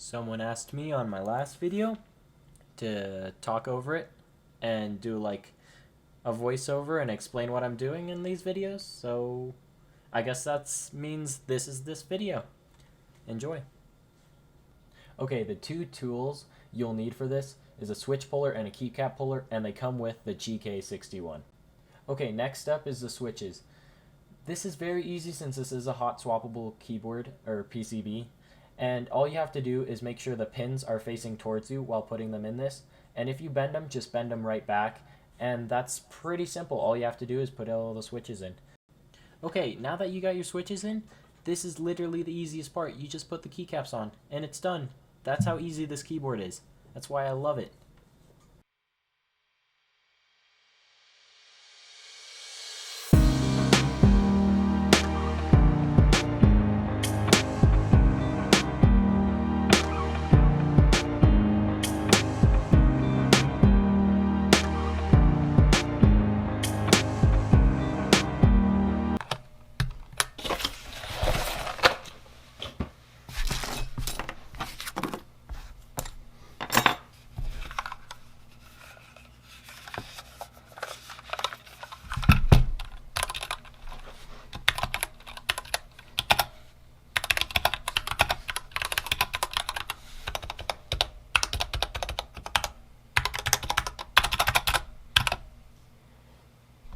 Someone asked me on my last video to talk over it and do like a voiceover and explain what I'm doing in these videos, so I guess that means this is this video. Enjoy. Okay, the two tools you'll need for this is a switch puller and a keycap puller, and they come with the GK61. Okay, next up is the switches. This is very easy since this is a hot swappable keyboard or PCB, and all you have to do is make sure the pins are facing towards you while putting them in this, and if you bend them, just bend them right back, and that's pretty simple. All you have to do is put all the switches in. Okay, now that you got your switches in, this is literally the easiest part. You just put the keycaps on, and it's done. That's how easy this keyboard is. That's why I love it.